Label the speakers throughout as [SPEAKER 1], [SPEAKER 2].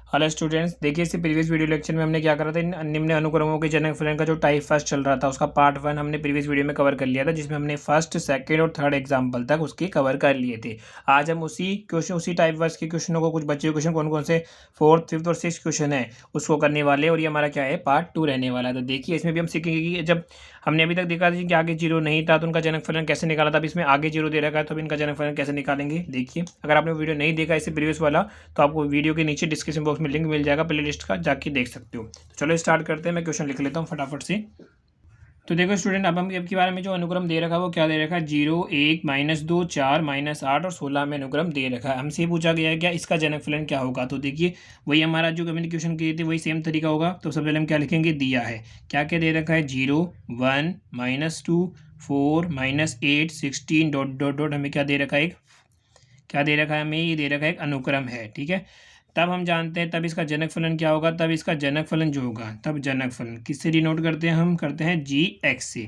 [SPEAKER 1] Hello students, देखिए इससे previous video lecture में हमने क्या करा था, इन निम्न अनुक्रमों के जनक फलन का जो टाइप फर्स्ट चल रहा था उसका पार्ट 1 हमने प्रीवियस वीडियो में कवर कर लिया था, जिसमें हमने फर्स्ट सेकंड और थर्ड एग्जांपल तक उसके कवर कर लिए थे। आज हम उसी टाइप फर्स्ट के क्वेश्चनों को, कुछ बचे हुए क्वेश्चन कौन कौन से फोर्थ, फिफ्थ और सिक्स क्वेश्चन है उसको करने वाले हैं, और ये हमारा क्या है, पार्ट 2 रहने वाला है। तो देखिए इसमें भी हम सीखेंगे कि जब हमने अभी तक देखा था कि आगे जीरो नहीं था तो उनका जनक फलन कैसे निकाला था। अब इसमें आगे जीरो दे रखा है तो अब इनका जनक फलन कैसे निकालेंगे। देखिए अगर आपने वीडियो नहीं देखा इससे प्रीवियस वाला तो आपको वीडियो के नीचे डिस्क्रिप्शन बॉक्स में लिंक मिल जाएगा प्लेलिस्ट का, जाके देख सकते हो। तो चलो स्टार्ट करते हैं, मैं क्वेश्चन लिख लेता हूँ फटाफट से। तो देखो स्टूडेंट, अब हम के बारे में जो अनुक्रम दे रखा है वो क्या दे रखा है, 0, 1, -2, 4, -8 और 16 में अनुक्रम दे रखा है। हमसे पूछा गया है क्या इसका जनक फलन क्या होगा। तो देखिए वही हमारा जो कम्युनिकेशन किए थे वही सेम तरीका होगा। तो सबसे पहले हम क्या लिखेंगे, दिया है क्या क्या दे रखा है, 0, 1, -2, 4, -8, 16 डॉट डॉट डॉट, हमें क्या दे रखा है, क्या दे रखा है हमें, ये दे रखा है एक अनुक्रम है। ठीक है, तब हम जानते हैं तब इसका जनक फलन क्या होगा। तब इसका जनक फलन जो होगा, तब जनक फलन किससे डिनोट करते हैं, हम करते हैं g(x) से।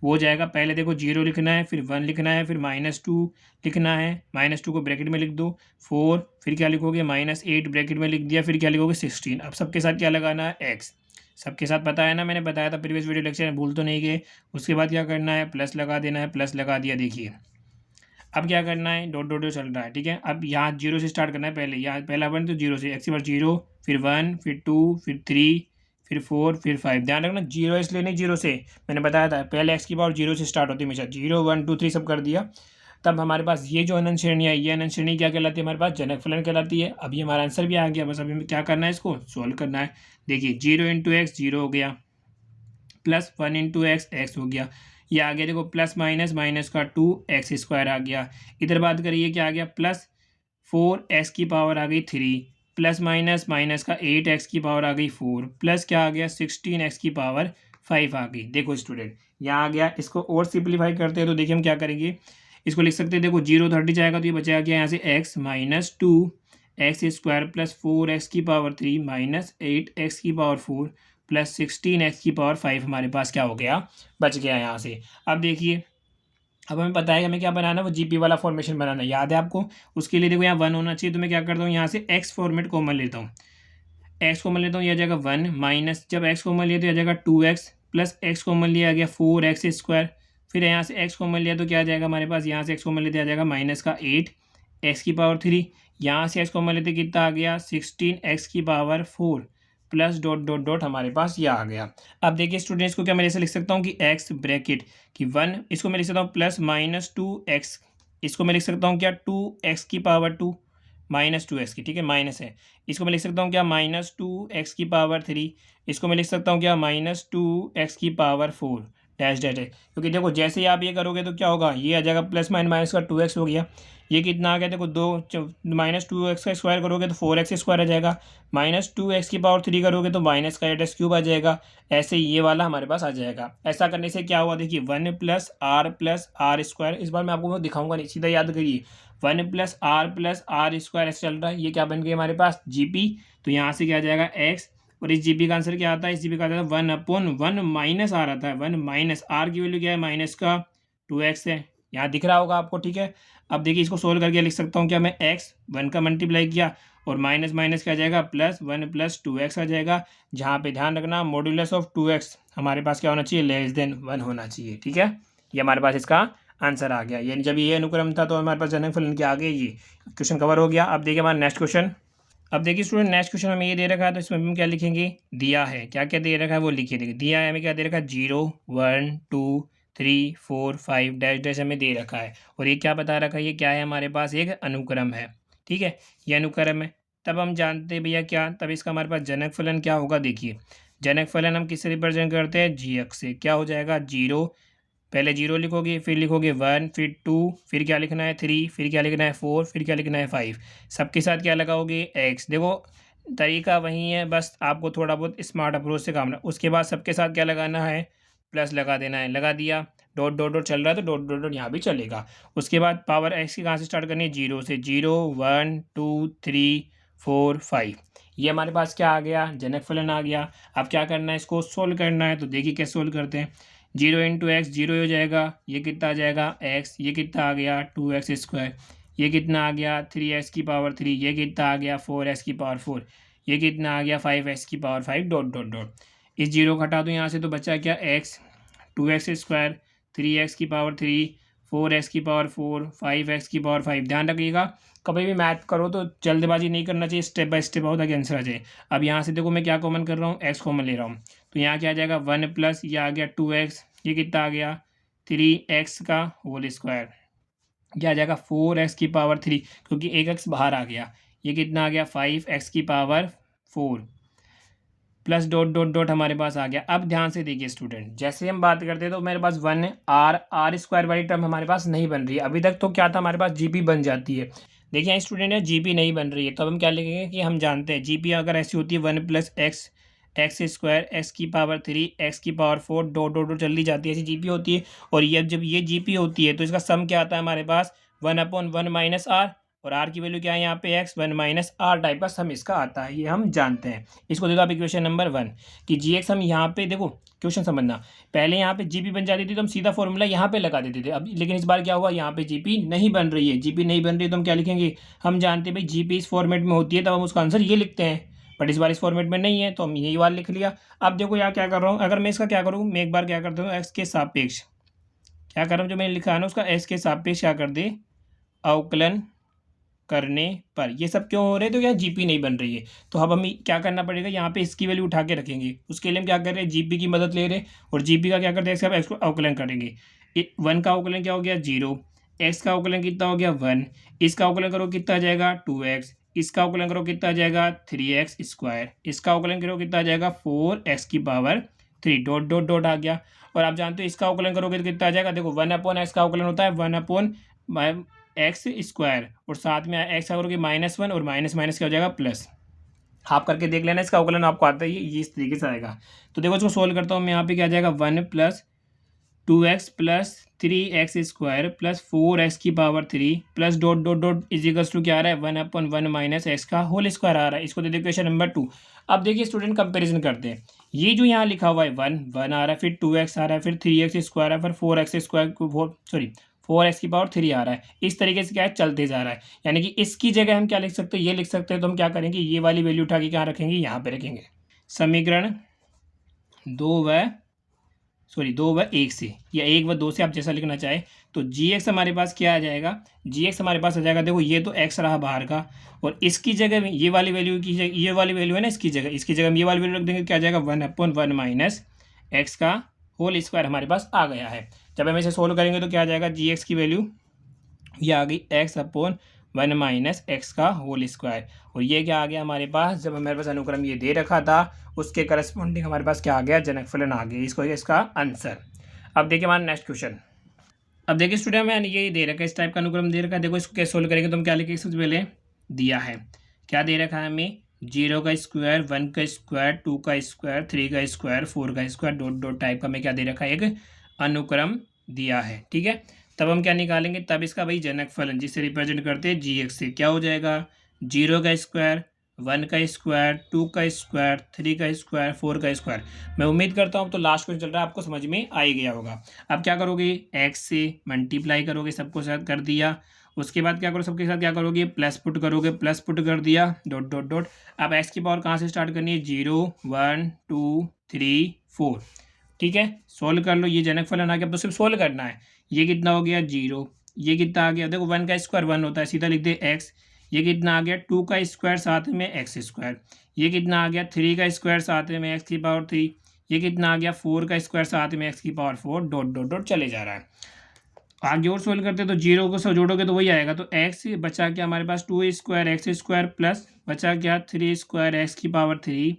[SPEAKER 1] वो हो जाएगा, पहले देखो 0 लिखना है, फिर 1 लिखना है, फिर -2 लिखना है, -2 को ब्रैकेट में लिख दो, 4, फिर क्या लिखोगे, -8 ब्रैकेट में लिख दिया, फिर क्या लिखोगे 16। अब सबके साथ क्या लगाना है, x। सबके साथ पता है ना, मैंने बताया था प्रीवियस वीडियो लेक्चर में, भूल तो नहीं गए। उसके बाद क्या करना है, प्लस लगा देना है, प्लस लगा दिया। देखिए अब क्या करना है, डॉट डॉट डॉट चल रहा है। ठीक है, अब यहाँ 0 से स्टार्ट करना है, पहले यहाँ पहला वन तो 0 से, एक्स बार 0, फिर 1, फिर 2, फिर 3, फिर 4, फिर 5। ध्यान रखना 0 इसलिए नहीं 0 से, मैंने बताया था पहले एक्स की पावर 0 से स्टार्ट होती है हमेशा। 0, 1, 2, 3 सब कर दिया। तब हमारे पास ये जो अनंत श्रेणी है, ये अनंत श्रेणी क्या कहलाती है, हमारे पास जनक फलन कहलाती है। अभी हमारा आंसर भी आ गया, बस अभी हमें क्या करना है, इसको सोल्व करना है। देखिए 0 इंटू एक्स 0 हो गया, प्लस 1 इंटू एक्स एक्स हो गया, ये आ गया देखो प्लस माइनस, माइनस का 2x² आ गया। इधर बात करिए क्या आ गया, प्लस 4x की पावर आ गई 3, प्लस माइनस, माइनस का 8x की पावर आ गई 4, प्लस क्या आ गया 16x की पावर 5 आ गई। देखो स्टूडेंट यहाँ आ गया, इसको और सिंप्लीफाई करते हैं तो देखिए हम क्या करेंगे, इसको लिख सकते हैं। देखो 0 30 जाएगा तो ये बचा गया यहाँ से x minus 2x² plus 4x की पावर 3 माइनस 8x की पावर 4 प्लस 16x की पावर 5 हमारे पास क्या हो गया, बच गया यहाँ से। अब देखिए अब हमें पता है कि हमें क्या बनाना है, वो जीपी वाला फॉर्मेशन बनाना है, याद है आपको। उसके लिए देखो यहाँ 1 होना चाहिए, तो मैं क्या करता हूँ यहाँ से x फॉर्मेट कॉमन लेता हूँ। x कॉमन लेता हूँ, यह आ जाएगा 1 माइनस, जब x कॉमन लिया तो यह आ जाएगा 2x प्लस x कॉमन लिया आ गया 4x²। फिर यहाँ से x कॉमन लिया तो क्या आ जाएगा हमारे पास, यहाँ से x कॉमन लेते आ जाएगा माइनस का 8x की पावर 3, यहाँ से x कॉमन लेते कितना आ गया 16x की power 4 plus dot dot dot हमारे पास यह आ गया। अब देखिए स्टूडेंट्स को क्या मैं ऐसे लिख सकता हूँ कि x ब्रैकेट कि 1, इसको मैं लिख सकता हूँ प्लस -2x, इसको मैं लिख सकता हूँ क्या 2x की पावर 2 -2x की, ठीक है माइनस है। इसको मैं लिख सकता हूँ क्या -2x की पावर 3, इसको मैं लिख सकता हूँ क्या -2x की पावर 4 डैश डैश है। क्योंकि देखो जैसे ही आप ये करोगे तो क्या होगा, ये आ जाएगा प्लस माइनस का 2x हो गया, ये कितना आ गया देखो -2x का स्क्वायर करोगे तो 4x² आ जाएगा, -2x की पावर 3 करोगे तो माइनस का 8x³ आ जाएगा। ऐसे ये वाला हमारे पास आ जाएगा। ऐसा करने से क्या हुआ, देखिए 1 + r+r², इस बार मैं आपको दिखाऊंगा नहीं, सीधा याद करिए 1 + r+r² ऐसे चल रहा है, ये क्या बन गई हमारे पास जीपी। तो यहाँ से क्या आ जाएगा x, और इस जीपी का आंसर क्या आता है, इस जीपी का आता है 1/1 माइनस आर आता है, 1 माइनस आर की वैल्यू क्या है, माइनस का 2x है, यहाँ दिख रहा होगा आपको। ठीक है, अब देखिए इसको सोल्व करके लिख सकता हूँ क्या मैं, x 1 का मल्टीप्लाई किया और माइनस माइनस क्या आ जाएगा, +1 + 2x आ जाएगा। जहाँ पे ध्यान रखना मॉड्यूलस ऑफ 2x हमारे पास क्या होना चाहिए, <<1 होना चाहिए। ठीक है, ये हमारे पास इसका आंसर आ गया। ये जब ये अनुक्रम था तो हमारे पास जनक फलन के आगे ये क्वेश्चन कवर हो गया। अब देखिए हमारा नेक्स्ट क्वेश्चन। अब देखिए स्टूडेंट नेक्स्ट क्वेश्चन हमें ये दे रखा है, तो इसमें हम क्या लिखेंगे, दिया है क्या क्या दे रखा है वो लिखिए। देखिए दिया है हमें क्या दे रखा है, 0, 1, 2, 3, 4, 5 डैश डैश हमें दे रखा है। और ये क्या बता रखा है, ये क्या है हमारे पास एक अनुक्रम है। ठीक है, ये अनुक्रम है। तब हम जानते हैं भैया क्या, तब इसका हमारे पास जनक फलन क्या होगा। देखिए जनक फलन हम किससे रिप्रेजेंट करते हैं, g(x) से। क्या हो जाएगा 0, पहले 0 लिखोगे, फिर लिखोगे 1, फिर 2, फिर क्या लिखना है 3, फिर क्या लिखना है 4, फिर क्या लिखना है 5। सबके साथ क्या लगाओगे x। देखो तरीका वही है, बस आपको थोड़ा बहुत स्मार्ट अप्रोच से काम। उसके बाद सबके साथ क्या लगाना है, प्लस लगा देना है, लगा दिया। डॉट डॉट डॉट चल रहा है तो डॉट डॉट डॉट यहाँ भी चलेगा। उसके बाद पावर x की कहाँ से स्टार्ट करनी है, 0 से। 0, 1, 2, 3, 4, 5, ये हमारे पास क्या आ गया, जनक फलन आ गया। अब क्या करना है, इसको सोल्व करना है। तो देखिए कैसे सोल्व करते हैं, 0 इंटू एक्स 0 हो जाएगा, ये कितना आ जाएगा x, ये कितना आ गया 2x², ये कितना आ गया 3x की पावर 3, ये कितना आ गया 4x की पावर 4, ये कितना आ गया 5x की पावर 5 डॉट डॉट डॉट। इस जीरो को हटा दो यहाँ से तो बचा क्या x, 2x स्क्वायर, 3x की पावर 3, 4x की पावर 4, 5x की पावर 5। ध्यान रखिएगा कभी भी मैथ करो तो जल्दबाजी नहीं करना चाहिए, स्टेप बाय स्टेप हो ताकि आंसर आ जाए। अब यहाँ से देखो मैं क्या कॉमन कर रहा हूँ, x कॉमन ले रहा हूँ, तो यहाँ क्या आ जाएगा 1 प्लस ये आ गया 2x, ये कितना आ गया 3x का होल स्क्वायर, क्या आ जाएगा 4x की पावर 3 क्योंकि एक x बाहर आ गया, ये कितना आ गया 5x की power 4 plus dot dot dot हमारे पास आ गया। अब ध्यान से देखिए स्टूडेंट, जैसे हम बात करते हैं तो मेरे पास 1 आर स्क्वायर वाली टर्म हमारे पास नहीं बन रही है अभी तक, तो क्या था हमारे पास जीपी बन जाती है। देखिए यहाँ स्टूडेंट है जीपी नहीं बन रही है, तो अब हम क्या लिखेंगे कि हम जानते हैं जीपी अगर ऐसी होती है 1 प्लस एक्स स्क्वायर, एक्स की पावर 3, एक्स की पावर 4 डॉट डॉट डॉट चलती जाती है, ऐसी जीपी होती है। और ये जब ये जीपी होती है तो इसका सम क्या आता है हमारे पास 1/1 माइनस आर, और आर की वैल्यू क्या है यहाँ पे एक्स, 1 माइनस आर टाइप का सम इसका आता है, ये हम जानते हैं। इसको देखो आप इक्वेशन नंबर 1 कि जी एक्स हम यहाँ पे देखो क्वेश्चन समझना, पहले यहाँ पे जीपी बन जाती थी तो हम सीधा फॉर्मूला यहाँ पे लगा देते थे, अब लेकिन इस बार क्या हुआ यहाँ पे जीपी नहीं बन रही है, जीपी नहीं बन रही है तो हम क्या लिखेंगे, हम जानते हैं भाई जीपी इस फॉर्मेट में होती है तब हम उसका आंसर ये लिखते हैं, बट इस बार इस फॉर्मेट में नहीं है तो हम यही वाला लिख लिया। अब देखो यहाँ क्या कर रहा हूँ, अगर मैं इसका क्या करूँ, मैं एक बार क्या करता हूँ एक्स के सापेक्ष क्या कर रहा हूँ, जो मैंने लिखा है ना उसका एक्स के सापेक्ष क्या कर दे अवकलन करने पर, ये सब क्यों हो रहे हैं, तो यहाँ जीपी नहीं बन रही है। तो अब हमें क्या करना पड़ेगा, यहाँ पे इसकी वैल्यू उठा के रखेंगे, उसके लिए हम क्या कर रहे हैं जीपी की मदद ले रहे हैं, और जीपी का क्या करते हैं एक्स का अवकलन करेंगे। 1 का अवकलन क्या हो गया 0, एक्स का अवकलन कितना हो गया 1, इसका अवकलन करो कितना आ जाएगा 2x, इसका अवकलन करो कितना आ जाएगा 3x स्क्वायर, इसका अवकलन करो कितना आ जाएगा 4x की पावर 3 डॉट डॉट डॉट आ गया। और आप जानते हो इसका अवकलन करोगे तो कितना आ जाएगा, देखो 1/x का अवकलन होता है 1/x स्क्वायर, और साथ में एक्स करोगे -1 और माइनस माइनस क्या हो जाएगा प्लस। आप करके देख लेना, इसका अवकलन आपको आता है ये इस तरीके से आएगा। तो देखो इसको सोल्व करता हूँ मैं, यहाँ पे क्या आ जाएगा 1 plus 2x plus 3x square plus 4x की power 3 plus dot dot dot is equals to क्या आ रहा है 1/1 माइनस एक्स का होल स्क्वायर आ रहा है। इसको दे दे क्वेश्चन नंबर 2। अब देखिए स्टूडेंट कंपैरिजन करते हैं, ये जो यहाँ लिखा हुआ है 1 आ रहा है, फिर 2x आ रहा है, फिर 3x स्क्वायर है, फिर 4x स्क्वायर 4x की पावर 3 आ रहा है, इस तरीके से क्या है चलते जा रहा है। यानी कि इसकी जगह हम क्या लिख सकते हैं, ये लिख सकते हैं, तो हम क्या करेंगे ये वाली वैल्यू उठा के कहाँ रखेंगे, यहाँ पे रखेंगे। समीकरण 2/1 से या 1/2 से आप जैसा लिखना चाहे, तो जी एक्स हमारे पास क्या आ जाएगा, जी एक्स हमारे पास आ जाएगा, देखो ये तो एक्स रहा बाहर का, और इसकी जगह में ये वाली वैल्यू की जगह, ये वाली वैल्यू है ना इसकी जगह हम ये वाली वैल्यू रख देंगे, क्या आ जाएगा 1/1 माइनस एक्स का होल स्क्वायर हमारे पास आ गया है। जब हम इसे सोल्व करेंगे तो क्या आ जाएगा जी एक्स की वैल्यू ये आ गई x/1 माइनस एक्स का होल स्क्वायर, और ये क्या आ गया हमारे पास, जब हमारे पास अनुक्रम ये दे रखा था उसके करस्पॉन्डिंग हमारे पास क्या आ गया जनकफलन आ गया, इसको इसका आंसर। अब देखिए हमारा नेक्स्ट क्वेश्चन, अब देखिए स्टूडेंट मैंने ये दे रखा है, इस टाइप का अनुक्रम दे रखा है, देखो इसको कैसे सोल्व करेंगे, तो हम क्या लिखेंगे, सबसे पहले दिया है क्या दे रखा है हमें 0 का स्क्वायर, 1 का स्क्वायर, 2 का स्क्वायर, 3 का स्क्वायर, 4 का स्क्वायर डॉट डॉट टाइप का हमें क्या दे रखा है एक अनुक्रम दिया है, ठीक है। तब हम क्या निकालेंगे, तब इसका भाई जनक फलन जिसे रिप्रेजेंट करते हैं जी एक्स से, क्या हो जाएगा 0 का स्क्वायर, 1 का स्क्वायर, 2 का स्क्वायर, 3 का स्क्वायर, 4 का स्क्वायर। मैं उम्मीद करता हूँ तो लास्ट क्वेश्चन चल रहा है आपको समझ में आ ही गया होगा। अब क्या करोगे एक्स से मल्टीप्लाई करोगे, सबको साथ कर दिया, उसके बाद क्या करो सबके साथ क्या करोगे प्लस पुट करोगे, प्लस पुट कर दिया डॉट डॉट डॉट। अब एक्स की पावर कहाँ से स्टार्ट करनी है 0 1 2 3 4, ठीक है। सोल्व कर लो, ये जनक फलन आ गया, अब तो सिर्फ सोल्व करना है। ये कितना हो गया 0, ये कितना आ गया, देखो 1 का स्क्वायर 1 होता है, सीधा लिख दे एक्स, ये कितना आ गया 2 का स्क्वायर साथ में एक्स स्क्वायर, ये कितना आ गया 3 का स्क्वायर साथ में एक्स की पावर 3, ये कितना आ गया 4 का स्क्वायर साथ में एक्स की पावर 4 डॉट डॉट डॉट चले जा रहा है। आगे और सोल्व करते तो 0 को सब जोड़ोगे तो वही आएगा, तो एक्स बचा क्या हमारे पास 2 स्क्वायर एक्स स्क्वायर प्लस बचा क्या 3 स्क्वायर एक्स की पावर 3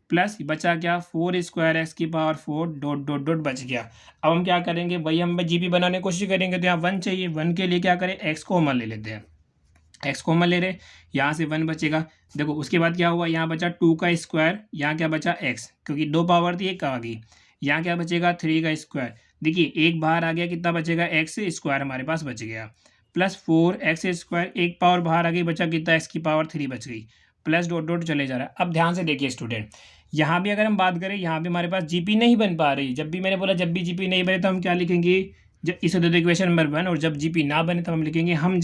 [SPEAKER 1] प्लस बचा क्या 4 स्क्वायर एक्स की पावर 4 डॉट डॉट डॉट बच गया। अब हम क्या करेंगे, वही हम जीपी बनाने की कोशिश करेंगे, तो यहाँ 1 चाहिए, 1 के लिए क्या करें एक्स कॉमन ले लेते हैं, एक्स कॉमन ले रहे, यहाँ से 1 बचेगा। देखो उसके बाद क्या हुआ, यहाँ बचा 2 का स्क्वायर, यहाँ क्या बचा एक्स, क्योंकि 2 पावर थी 1 आ गई, यहाँ क्या बचेगा 3 का स्क्वायर, देखिए एक बाहर आ गया, कितना बचेगा एक्स स्क्वायर हमारे पास बच गया, प्लस 4 एक्स स्क्वायर, एक पावर बाहर आ गई, बचा कितना एक्स की पावर 3 बच गई, प्लस डॉट डॉट चले जा रहा है। अब ध्यान से देखिए स्टूडेंट, यहाँ भी अगर हम बात करें, यहाँ भी हमारे पास जीपी नहीं बन पा रही, जब भी मैंने बोला जब भी जीपी नहीं बने तो हम क्या लिखेंगे जब इसे दे दो इक्वेशन नंबर 1, और जब जीपी ना बने तब हम लिखेंगे हम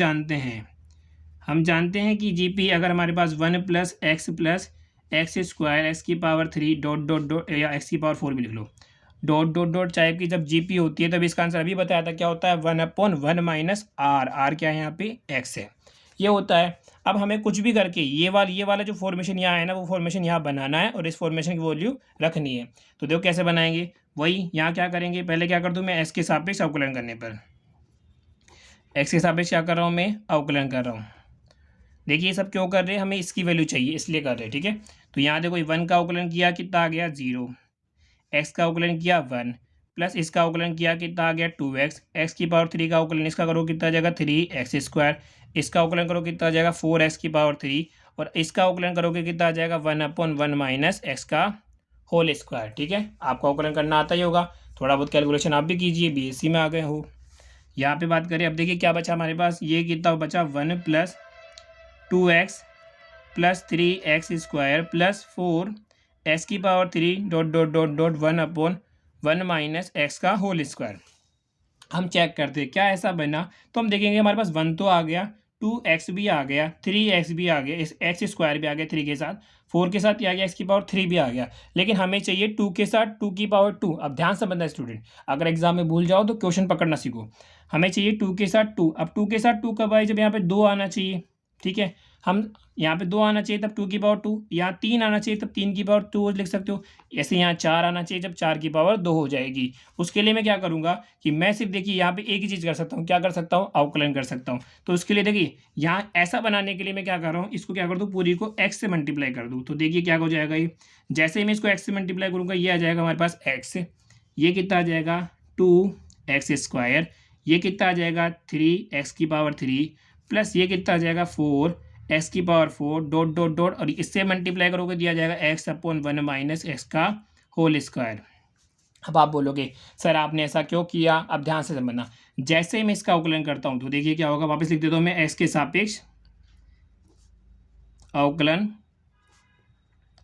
[SPEAKER 1] जानते हैं कि जीपी अगर हमारे पास 1 प्लस एक्स स्क्वायर एक्स की पावर 3 डॉट डॉट डॉट या एक्स की पावर 4 भी लिख लो, डॉट डॉट डॉट टाइप की जब जीपी होती है तब इसका आंसर अभी बताया था क्या होता है, 1/1 माइनस आर क्या है यहाँ पे एक्स है, ये होता है। अब हमें कुछ भी करके ये वाला जो फॉर्मेशन यहाँ है ना, वो फॉर्मेशन यहाँ बनाना है और इस फॉर्मेशन की वैल्यू रखनी है। तो देखो कैसे बनाएंगे, वही यहाँ क्या करेंगे, पहले क्या कर दूँ मैं, एस के सापेक्ष अवकलन करने पर, एक्स के सापेक्ष क्या कर रहा हूँ मैं, अवकलन कर रहा हूँ। देखिए ये सब क्यों कर रहे हैं, हमें इसकी वैल्यू चाहिए इसलिए कर रहे हैं, ठीक है। तो यहाँ देखो 1 का अवकलन किया कितना आ गया 0, एक्स का अवकलन किया 1 प्लस इसका अवकलन किया कितना आ गया 2x, एक्स की पावर 3 का अवकलन इसका करो कितना आ जाएगा 3x स्क्वायर, इसका अवकलन करो कितना आ जाएगा 4x की पावर 3, और इसका अवकलन करोगे कितना आ जाएगा 1/1 माइनस एक्स का होल स्क्वायर, ठीक है। आपको अवकलन करना आता ही होगा, थोड़ा बहुत कैलकुलेशन आप भी कीजिए, बीएससी में आ गए हो। यहाँ पे बात करें, अब देखिए क्या बचा हमारे पास, ये कितना बचा 1 plus 2x plus 3x square plus 4 की power 3 dot dot dot dot 1/1 माइनस एक्स का होल स्क्वायर। हम चेक करते हैं क्या ऐसा बना, तो हम देखेंगे हमारे पास 1 तो आ गया, 2x भी आ गया, 3x भी आ गया, इस एक्स स्क्वायर भी आ गया 3 के साथ, 4 के साथ ये आ गया, एक्स की पावर 3 भी आ गया, लेकिन हमें चाहिए 2 के साथ 2 की पावर 2। अब ध्यान से समझना स्टूडेंट, अगर एग्जाम में भूल जाओ तो क्वेश्चन पकड़ना सीखो। हमें चाहिए 2 के साथ 2, अब 2 के साथ 2 कब आए, जब यहाँ पे 2 आना चाहिए, ठीक है। हम यहाँ पे 2 आना चाहिए तब 2 की पावर 2, यहाँ 3 आना चाहिए तब 3 की पावर 2 लिख सकते हो, ऐसे यहाँ 4 आना चाहिए जब 4 की पावर 2 हो जाएगी। उसके लिए मैं क्या करूँगा कि मैं सिर्फ देखिए यहाँ पे एक ही चीज़ कर सकता हूँ, क्या कर सकता हूँ, अवकलन कर सकता हूँ। तो उसके लिए देखिए यहाँ ऐसा बनाने के लिए मैं क्या कर रहा हूँ, इसको क्या कर दूँ, पूरी को x से मल्टीप्लाई कर दूँ। तो देखिए क्या हो जाएगा, ये जैसे ही मैं इसको x से मल्टीप्लाई करूँगा ये आ जाएगा हमारे पास x, ये कितना आ जाएगा 2x स्क्वायर, ये कितना आ जाएगा 3x की पावर 3 प्लस ये कितना आ जाएगा 4x की पावर 4 डॉट डॉट डॉट, और इससे मल्टीप्लाई करोगे दिया जाएगा x/1 माइनस एक्स का होल स्क्वायर। अब आप बोलोगे सर आपने ऐसा क्यों किया, अब ध्यान से समझना, जैसे ही मैं इसका अवकलन करता हूं तो देखिए क्या होगा, वापस लिख देता हूं मैं, एक्स के सापेक्ष अवकलन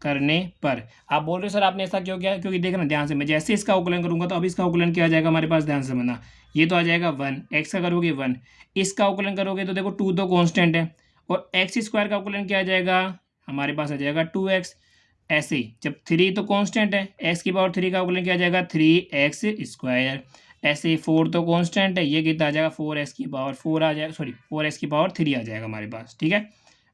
[SPEAKER 1] करने पर। आप बोल रहे हो सर आपने ऐसा क्यों किया, क्योंकि देखना ध्यान से, मैं जैसे इसका अवकलन करूंगा तो अब इसका अवकलन क्या आ जाएगा हमारे पास, ध्यान से समझना, ये तो आ जाएगा 1, एक्स का करोगे 1, इसका अवकलन करोगे तो देखो 2 तो कॉन्स्टेंट है, और एक्स स्क्वायर का अवकलन क्या आ जाएगा हमारे पास, आ जाएगा 2x। ऐसे ही जब 3 तो कांस्टेंट है, एक्स की पावर 3 का अवकलन क्या आ जाएगा 3x स्क्वायर, ऐसे ही 4 तो कांस्टेंट है, ये कितना आ जाएगा 4x की पावर 4 आ जाएगा, सॉरी 4x की पावर 3 आ जाएगा हमारे पास, ठीक है,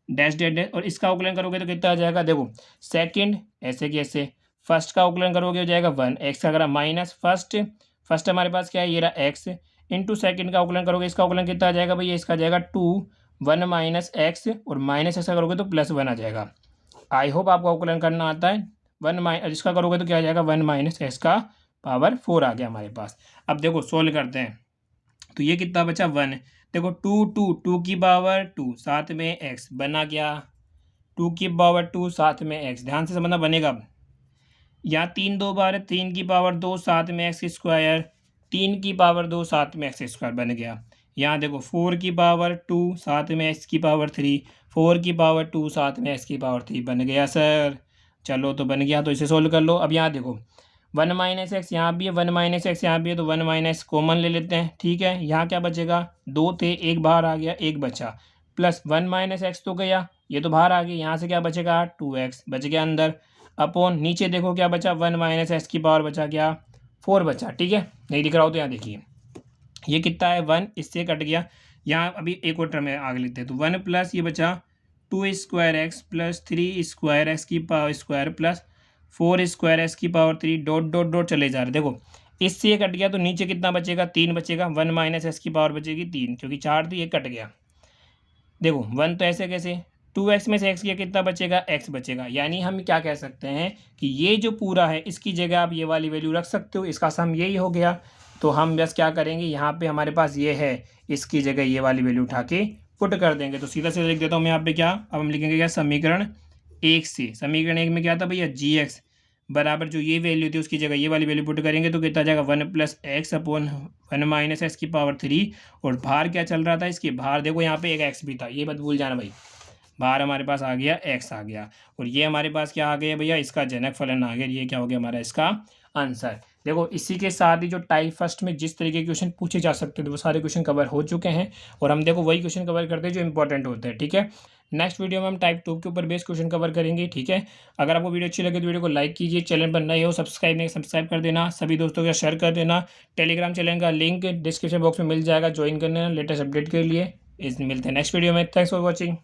[SPEAKER 1] डैश डैश डैश, और इसका अवकलन करोगे तो कितना आ जाएगा, देखो सेकंड ऐसे कि ऐसे, फर्स्ट का अवकलन करोगे हो जाएगा 1, एक्स का अगर माइनस फर्स्ट हमारे पास क्या है, ये रहा एक्स, इंटू सेकेंड का अवकलन करोगे, इसका अवकलन कितना आ जाएगा भैया, इसका आ जाएगा 1 माइनस एक्स, और माइनस ऐसा करोगे तो +1 आ जाएगा। आई होप आपको अवकलन करना आता है। 1 माइनस इसका करोगे तो क्या आ जाएगा 1 माइनस एक्स का पावर 4 आ गया हमारे पास। अब देखो सोल्व करते हैं, तो ये कितना बचा 1, देखो 2 की पावर 2 साथ में एक्स बना क्या, 2 की पावर 2 साथ में एक्स, ध्यान से समझना बनेगा। अब यहाँ 3 2 बार 3 की पावर 2 साथ में एक्स स्क्वायर, 3 की पावर 2 साथ में एक्स स्क्वायर बन गया। यहाँ देखो 4 की पावर 2 साथ में एक्स की पावर 3, 4 की पावर 2 साथ में एक्स की पावर 3 बन गया सर। चलो तो बन गया, तो इसे सोल्व कर लो। अब यहाँ देखो 1 माइनस एक्स यहाँ भी है, 1 माइनस एक्स यहाँ भी है, तो 1 माइनस कॉमन ले लेते हैं, ठीक है। यहाँ क्या बचेगा, 2 थे, एक बाहर आ गया, एक बचा, प्लस 1 माइनस एक्स तो गया, ये तो बाहर आ गया, यहाँ से क्या बचेगा 2x बच गया अंदर, अपॉन नीचे देखो क्या बचा 1 माइनस एक्स की पावर बचा क्या 4 बचा, ठीक है। नहीं दिख रहा हो तो यहाँ देखिए ये कितना है 1, इससे कट गया। यहाँ अभी एक और टर्म आगे लिखते हैं, तो 1 प्लस ये बचा 2 square x plus 3 square x की power square plus 4 square x की पावर 3 डॉट डॉट डॉट चले जा रहे, देखो इससे ये कट गया, तो नीचे कितना बचेगा 3 बचेगा, 1 माइनस एक्स की पावर बचेगी 3, क्योंकि 4 थी, ये कट गया। देखो 1 तो ऐसे कैसे, 2x में से x किया कितना बचेगा, x बचेगा। यानी हम क्या कह सकते हैं कि ये जो पूरा है इसकी जगह आप ये वाली वैल्यू रख सकते हो, इसका सम यही हो गया। तो हम बस क्या करेंगे, यहाँ पे हमारे पास ये है, इसकी जगह ये वाली वैल्यू उठा के पुट कर देंगे। तो सीधा सीधा लिख देता हूँ मैं यहाँ पे क्या, अब हम लिखेंगे क्या, समीकरण 1 से, समीकरण 1 में क्या था भैया g(x) बराबर जो ये वैल्यू थी उसकी जगह ये वाली वैल्यू पुट करेंगे तो कितना आ जाएगा 1 plus x upon 1 minus x की पावर 3, और बाहर क्या चल रहा था, इसके बाहर देखो यहाँ पे एक एक्स भी था, ये मत भूल जाना भाई, बाहर हमारे पास आ गया एक्स आ गया, और ये हमारे पास क्या आ गया भैया, इसका जनक फलन आ गया, ये क्या हो गया हमारा इसका आंसर। देखो इसी के साथ ही जो टाइप फर्स्ट में जिस तरीके के क्वेश्चन पूछे जा सकते थे वो सारे क्वेश्चन कवर हो चुके हैं, और हम देखो वही क्वेश्चन कवर करते हैं जो इंपॉर्टेंट होते हैं। ठीक है, नेक्स्ट वीडियो में हम टाइप 2 के ऊपर बेस्ड क्वेश्चन कवर करेंगे। ठीक है, अगर आपको वीडियो अच्छी लगे तो वीडियो को लाइक कीजिए, चैनल पर नए हो सब्सक्राइब नहीं सब्सक्राइब कर देना, सभी दोस्तों के साथ शेयर कर देना। टेलीग्राम चैनल का लिंक डिस्क्रिप्शन बॉक्स में मिल जाएगा, ज्वाइन करना लेटेस्ट अपडेट के लिए। इस मिलते हैं नेक्स्ट वीडियो में। Thanks for watching.